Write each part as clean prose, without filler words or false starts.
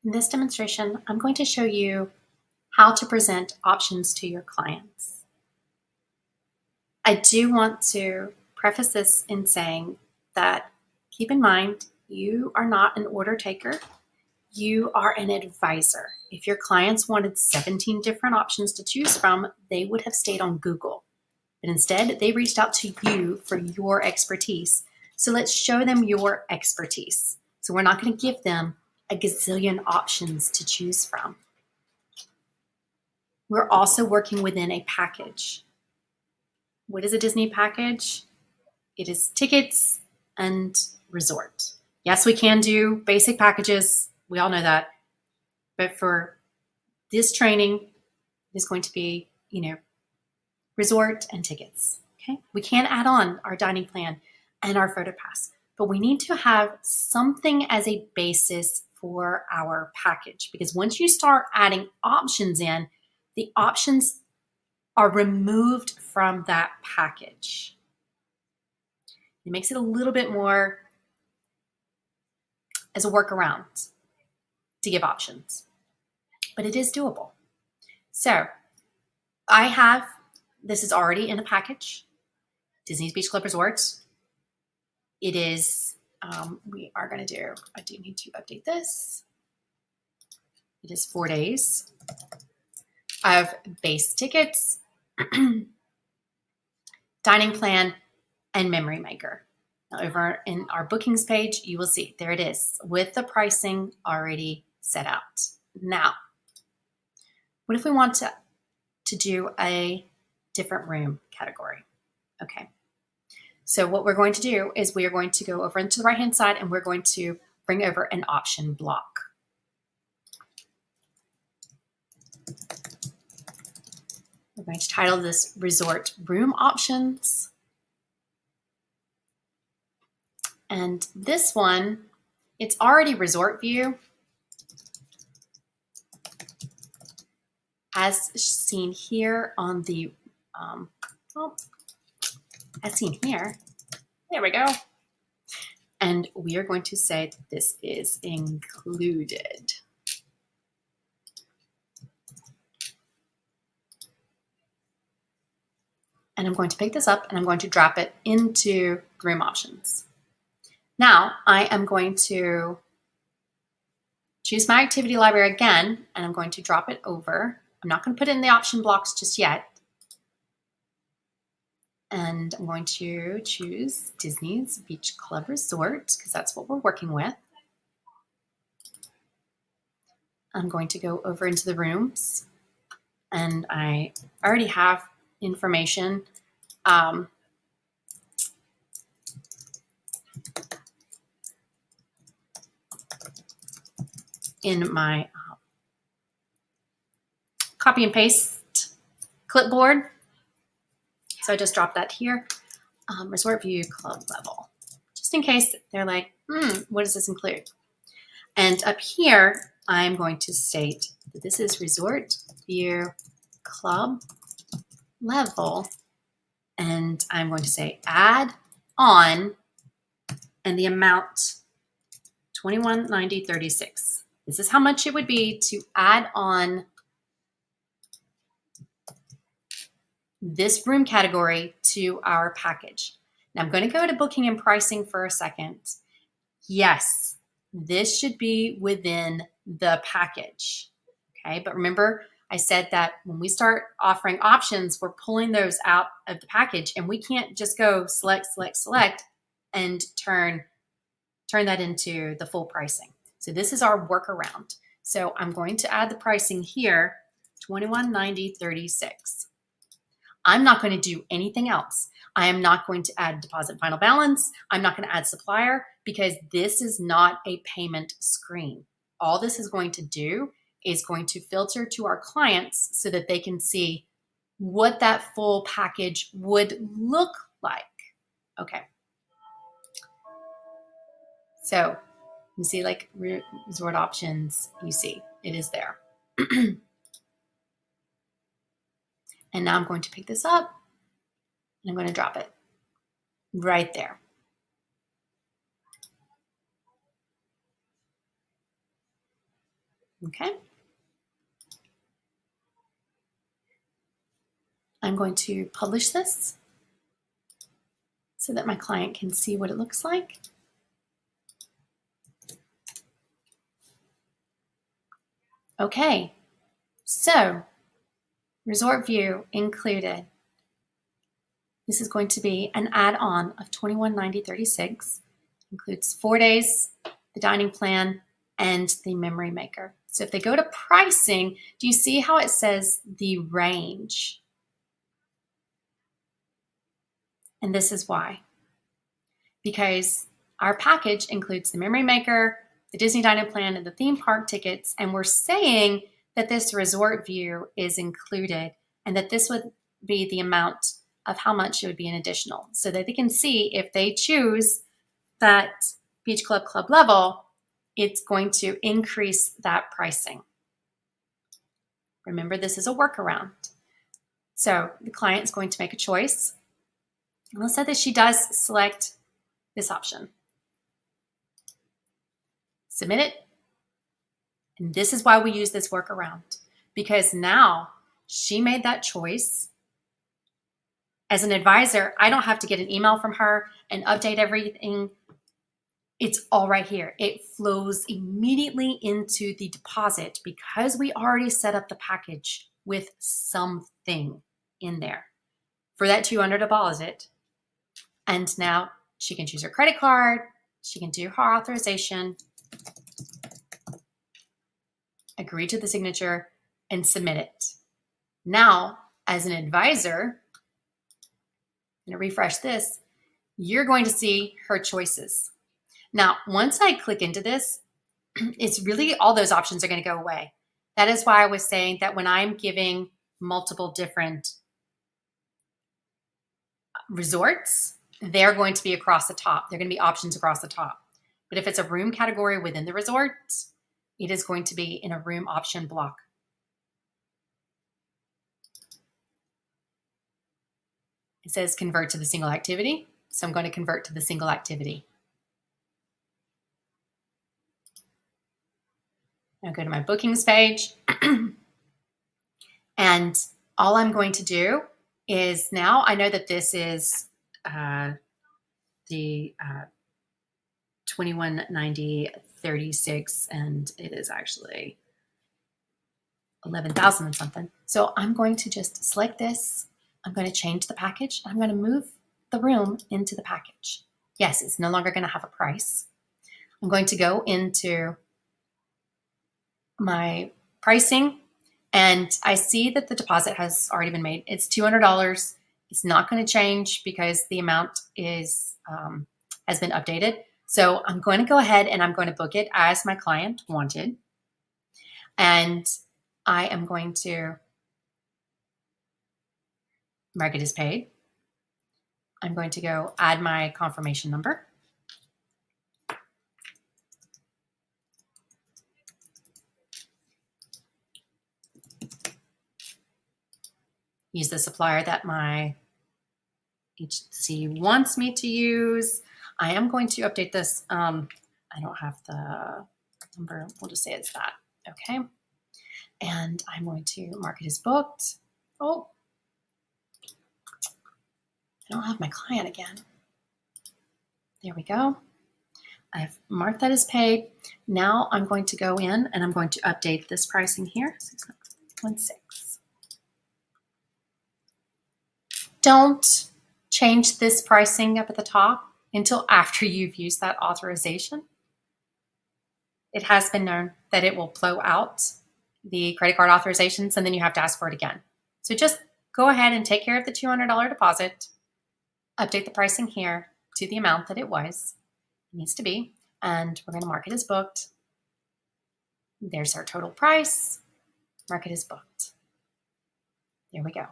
In this demonstration, I'm going to show you how to present options to your clients. I do want to preface this in saying that keep in mind, you are not an order taker. You are an advisor. If your clients wanted 17 different options to choose from, they would have stayed on Google. But instead, they reached out to you for your expertise. So let's show them your expertise. So we're not going to give them a gazillion options to choose from. We're also working within a package. What is a Disney package? It is tickets and resort. Yes, we can do basic packages. We all know that. But for this training, it is going to be, resort and tickets. Okay. We can add on our dining plan and our photo pass, but we need to have something as a basis for our package, because once you start adding options in, the options are removed from that package. It makes it a little bit more as a workaround to give options, but it is doable. So this is already in the package, Disney's Beach Club Resorts. It is, I do need to update this. It is 4 days of base tickets, dining plan, and memory maker. Now, over in our bookings page, you will see there it is with the pricing already set out. Now, what if we want to do a different room category? Okay. So what we're going to do is we are going to go over into the right-hand side and we're going to bring over an option block. We're going to title this Resort Room Options. And this one, it's already resort view. As seen here on the, as seen here, there we go. And we are going to say that this is included. And I'm going to pick this up and I'm going to drop it into room options. Now I am going to choose my activity library again, and I'm going to drop it over. I'm not going to put it in the option blocks just yet. And I'm going to choose Disney's Beach Club Resort because that's what we're working with. I'm going to go over into the rooms, and I already have information in my copy and paste clipboard. So I just dropped that here. Resort View Club Level, just in case they're like, what does this include? And up here, I'm going to state that this is Resort View Club Level, and I'm going to say add on, and the amount $21.90.36. This is how much it would be to add on this room category to our package. Now I'm going to go to booking and pricing for a second. Yes, this should be within the package. Okay, but remember I said that when we start offering options, we're pulling those out of the package, and we can't just go select, and turn that into the full pricing. So this is our workaround. So I'm going to add the pricing here, $21.90.36. I'm not going to do anything else. I am not going to add deposit final balance. I'm not going to add supplier, because this is not a payment screen. All this is going to do is going to filter to our clients so that they can see what that full package would look like. Okay. So you see, like resort options, you see it is there. And now I'm going to pick this up and I'm going to drop it right there. Okay. I'm going to publish this so that my client can see what it looks like. Okay, so resort view included. This is going to be an add-on of $21.90.36. Includes 4 days, the dining plan, and the memory maker. So if they go to pricing, do you see how it says the range? And this is why. Because our package includes the memory maker, the Disney dining plan, and the theme park tickets, and we're saying that this resort view is included and that this would be the amount of how much it would be an additional, so that they can see if they choose that beach club level, it's going to increase that pricing. Remember, this is a workaround. So the client's going to make a choice. And let's say that she does select this option. Submit it. And this is why we use this workaround, because now she made that choice. As an advisor, I don't have to get an email from her and update everything. It's all right here. It flows immediately into the deposit because we already set up the package with something in there for that $200 deposit. And now she can choose her credit card. She can do her authorization, agree to the signature, and submit it. Now, as an advisor, I'm going to refresh this. You're going to see her choices. Now, once I click into this, it's really all those options are going to go away. That is why I was saying that when I'm giving multiple different resorts, they're going to be across the top. They're going to be options across the top. But if it's a room category within the resort, it is going to be in a room option block. It says convert to the single activity. So I'm going to convert to the single activity. Now go to my bookings page. And all I'm going to do is, now I know that this is the $21.90.36, and it is actually 11,000 and something. So I'm going to just select this. I'm going to change the package. I'm going to move the room into the package. Yes, it's no longer going to have a price. I'm going to go into my pricing, and I see that the deposit has already been made. It's $200. It's not going to change because the amount is has been updated. So I'm going to go ahead and I'm going to book it as my client wanted. And I am going to mark it as paid. I'm going to go add my confirmation number. Use the supplier that my HC wants me to use. I am going to update this. I don't have the number. We'll just say it's that. Okay. And I'm going to mark it as booked. Oh, I don't have my client again. There we go. I've marked that as paid. Now I'm going to go in and I'm going to update this pricing here. 616. Don't change this pricing up at the top until after you've used that authorization. It has been known that it will blow out the credit card authorizations and then you have to ask for it again. So just go ahead and take care of the $200 deposit, update the pricing here to the amount that it needs to be, and we're going to mark it as booked. There's our total price. Mark it as booked. There we go.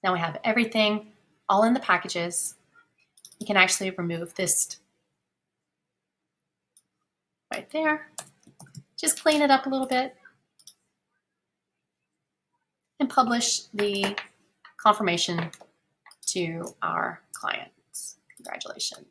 Now we have everything all in the packages. We can actually remove this right there. Just clean it up a little bit and publish the confirmation to our clients. Congratulations.